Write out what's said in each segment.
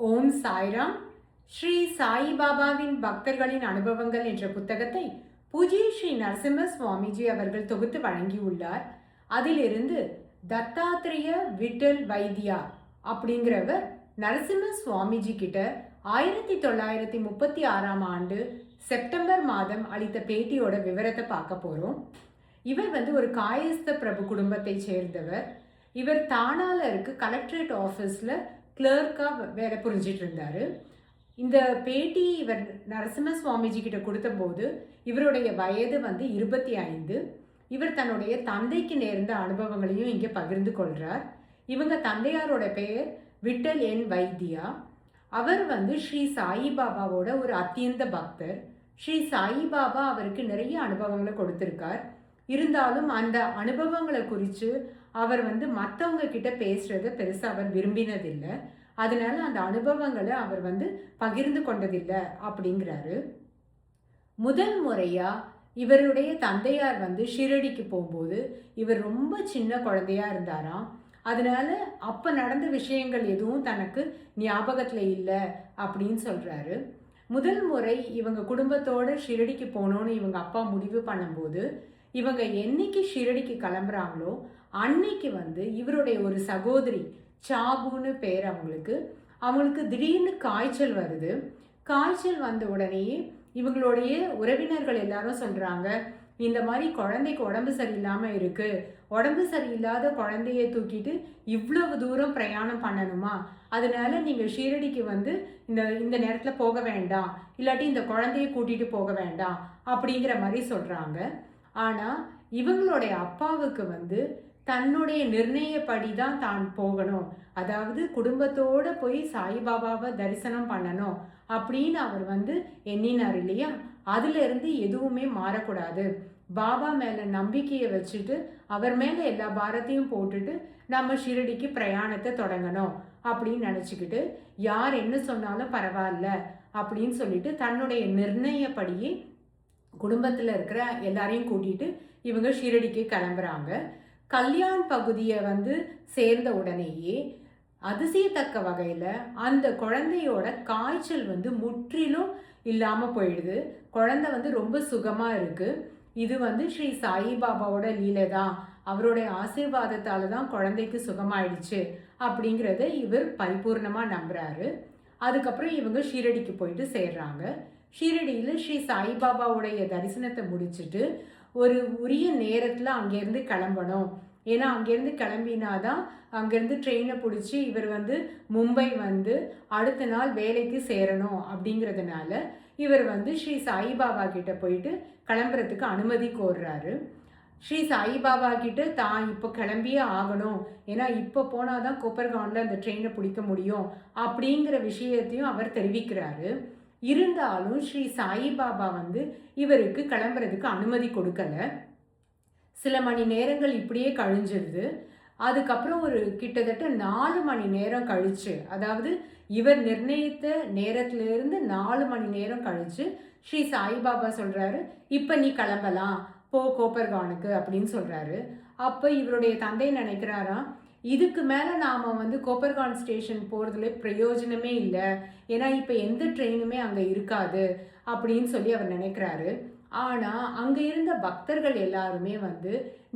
ஓம் சாய்ராம். ஸ்ரீ சாயிபாபாவின் பக்தர்களின் அனுபவங்கள் என்ற புத்தகத்தை பூஜ்ய ஸ்ரீ நரசிம்ம சுவாமிஜி அவர்கள் தொகுத்து வழங்கியுள்ளார். அதிலிருந்து தத்தாத்ரேய விட்டல் வைத்தியா அப்படிங்கிறவர் நரசிம்ம சுவாமிஜி கிட்ட 1936ஆம் ஆண்டு செப்டம்பர் மாதம் அளித்த பேட்டியோட விவரத்தை பார்க்க போறோம். இவர் ஒரு காயஸ்த பிரபு குடும்பத்தை சேர்ந்தவர். இவர் தானாலருக்கு கலெக்டரேட் ஆஃபீஸில் கிளர்க்காக வேலை புரிஞ்சிட்டு இருந்தார். இந்த பேட்டி இவர் நரசிம்ம சுவாமிஜி கிட்ட கொடுத்தபோது இவருடைய வயது 25. இவர் தன்னுடைய தந்தைக்கு நேர்ந்த அனுபவங்களையும் இங்கே பகிர்ந்து கொள்கிறார். இவங்க தந்தையாரோட பெயர் விட்டல் என் வைத்தியா. அவர் ஸ்ரீ சாயிபாபாவோட ஒரு அத்தியந்த பக்தர். ஸ்ரீ சாயிபாபா அவருக்கு நிறைய அனுபவங்களை கொடுத்துருக்கார். இருந்தாலும் அந்த அனுபவங்களை குறித்து அவர் மற்றவங்க கிட்ட பேசுறத பெருசாக அவர் விரும்பினதில்லை. அதனால அந்த அனுபவங்களை அவர் பகிர்ந்து கொண்டதில்லை அப்படிங்கிறாரு. முதல் முறையா இவருடைய தந்தையார் ஷீரடிக்கு போகும்போது இவர் ரொம்ப சின்ன குழந்தையா இருந்தாராம். அதனால அப்போ நடந்த விஷயங்கள் எதுவும் தனக்கு ஞாபகத்தில் இல்லை அப்படின்னு சொல்கிறாரு. முதல் முறை இவங்க குடும்பத்தோட ஷிரடிக்கு போகணுன்னு இவங்க அப்பா முடிவு பண்ணும்போது இவங்க என்னைக்கு ஷிரடிக்கு கிளம்புறாங்களோ அன்னைக்கு இவருடைய ஒரு சகோதரி சாபுன்னு பேர் அவங்களுக்கு திடீர்னு காய்ச்சல் வருது. காய்ச்சல் வந்த உடனேயே இவங்களுடைய உறவினர்கள் எல்லாரும் சொல்கிறாங்க, இந்த மாதிரி குழந்தைக்கு உடம்பு சரியில்லாமல் இருக்குது, உடம்பு சரியில்லாத குழந்தைய தூக்கிட்டு இவ்வளவு தூரம் பிரயாணம் பண்ணணுமா, அதனால நீங்கள் ஷீரடிக்கு இந்த நேரத்தில் போக வேண்டாம், இல்லாட்டி இந்த குழந்தைய கூட்டிகிட்டு போக வேண்டாம் அப்படிங்கிற மாதிரி சொல்கிறாங்க. ஆனால் இவங்களுடைய அப்பாவுக்கு தன்னுடைய நிர்ணயப்படி தான் தான் போகணும், அதாவது குடும்பத்தோடு போய் சாய்பாபாவை தரிசனம் பண்ணணும் அப்படின்னு அவர் எண்ணினார் இல்லையா. அதிலிருந்து எதுவுமே மாறக்கூடாது, பாபா மேலே நம்பிக்கையை வச்சுட்டு அவர் மேலே எல்லா பாரத்தையும் போட்டுட்டு நம்ம ஷிரடிக்கு பிரயாணத்தை தொடங்கணும் அப்படின்னு நினச்சிக்கிட்டு யார் என்ன சொன்னாலும் பரவாயில்ல அப்படின்னு சொல்லிட்டு தன்னுடைய நிர்ணயப்படியே குடும்பத்தில் இருக்கிற எல்லாரையும் கூட்டிகிட்டு இவங்க ஷிரடிக்கு கிளம்புறாங்க. கல்யாண் பகுதியை சேர்ந்த உடனேயே அதிசயத்தக்க வகையில் அந்த குழந்தையோட காய்ச்சல் முற்றிலும் இல்லாமல் போயிடுது. குழந்தை ரொம்ப சுகமாக இருக்குது. இது ஸ்ரீ சாயிபாபாவோட லீலை தான், அவருடைய ஆசீர்வாதத்தால் தான் குழந்தைக்கு சுகமாயிடுச்சு அப்படிங்கிறத இவர் பரிபூர்ணமாக நம்புகிறாரு. அதுக்கப்புறம் இவங்க ஷீரடிக்கு போயிட்டு சேர்றாங்க. ஷீரடியில் ஸ்ரீ சாயிபாபாவுடைய தரிசனத்தை முடிச்சுட்டு ஒரு உரிய நேரத்தில் அங்கேருந்து கிளம்பணும். ஏன்னா அங்கேருந்து கிளம்பினாதான் அங்கேருந்து ட்ரெயினை பிடிச்சி இவர் மும்பை அடுத்த நாள் வேலைக்கு சேரணும் அப்படிங்கிறதுனால இவர் ஸ்ரீ சாயிபாபா கிட்ட போயிட்டு கிளம்புறதுக்கு அனுமதி கோர்றாரு. ஸ்ரீ சாயிபாபா கிட்ட தான் இப்போ கிளம்பியே ஆகணும், ஏன்னா இப்போ போனால் தான் கோப்பர்கானில் அந்த ட்ரெயினை பிடிக்க முடியும் அப்படிங்கிற விஷயத்தையும் அவர் தெரிவிக்கிறாரு. இருந்தாலும் ஸ்ரீ சாயிபாபா இவருக்கு கிளம்புறதுக்கு அனுமதி கொடுக்கல. சில மணி நேரங்கள் இப்படியே கழிஞ்சிருது. அதுக்கப்புறம் ஒரு கிட்டத்தட்ட 4 மணி நேரம் கழிச்சு, அதாவது இவர் நிர்ணயித்த நேரத்திலிருந்து 4 மணி நேரம் கழிச்சு ஸ்ரீ சாயிபாபா சொல்கிறாரு, இப்போ நீ கிளம்பலாம், போ கோப்பர்கானுக்கு அப்படின்னு சொல்கிறாரு. அப்போ இவருடைய தந்தை நினைக்கிறாராம், இதுக்கு மேலே நாம் கோப்பர்கான் ஸ்டேஷன் போகிறதுல பிரயோஜனமே இல்லை, ஏன்னா இப்போ எந்த ட்ரெயினுமே அங்கே இருக்காது அப்படின்னு சொல்லி அவர் நினைக்கிறாரு. ஆனால் அங்கே இருந்த பக்தர்கள் எல்லாருமே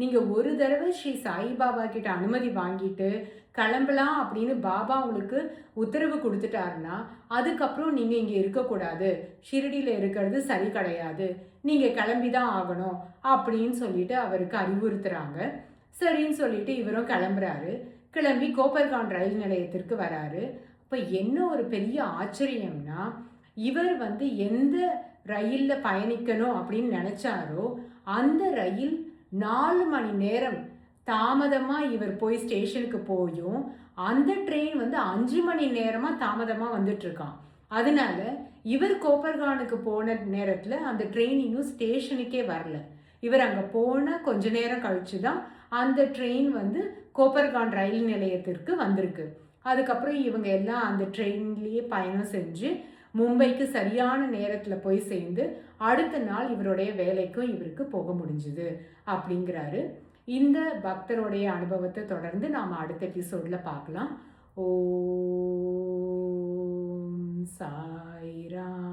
நீங்கள் ஒரு தடவை ஸ்ரீ சாயிபாபா கிட்ட அனுமதி வாங்கிட்டு கிளம்பலாம் அப்படின்னு பாபா உங்களுக்கு உத்தரவு கொடுத்துட்டாருன்னா அதுக்கப்புறம் நீங்கள் இங்கே இருக்கக்கூடாது, ஷிரடியில் இருக்கிறது சரி கிடையாது, நீங்கள் கிளம்பி தான் ஆகணும் அப்படின்னு சொல்லிட்டு அவருக்கு அறிவுறுத்துகிறாங்க. சரின்னு சொல்லிட்டு இவரும் கிளம்புறாரு. கிளம்பி கோப்பர்கான் ரயில் நிலையத்திற்கு வராரு. இப்போ என்ன ஒரு பெரிய ஆச்சரியம்னா, இவர் எந்த ரயிலில் பயணிக்கணும் அப்படின்னு நினச்சாரோ அந்த ரயில் 4 மணி நேரம் தாமதமாக இவர் போய் ஸ்டேஷனுக்கு போயும் அந்த ட்ரெயின் 5 மணி நேரமாக தாமதமாக வந்துட்டுருக்கான். அதனால இவர் கோப்பர்கானுக்கு போன நேரத்தில் அந்த ட்ரெயின் இன்னும் ஸ்டேஷனுக்கே வரல. இவர் அங்கே போன கொஞ்ச நேரம் கழிச்சு தான் அந்த ட்ரெயின் கோப்பர்கான் ரயில் நிலையத்திற்கு வந்திருக்கு. அதுக்கப்புறம் இவங்க எல்லாம் அந்த ட்ரெயின்லேயே பயணம் செஞ்சு மும்பைக்கு சரியான நேரத்தில் போய் சேர்ந்து அடுத்த நாள் இவருடைய வேலைக்கும் இவருக்கு போக முடிஞ்சுது அப்படிங்கிறாரு. இந்த பக்தருடைய அனுபவத்தை தொடர்ந்து நாம் அடுத்த எபிசோடில் பார்க்கலாம். ஓ சாய்ராம்.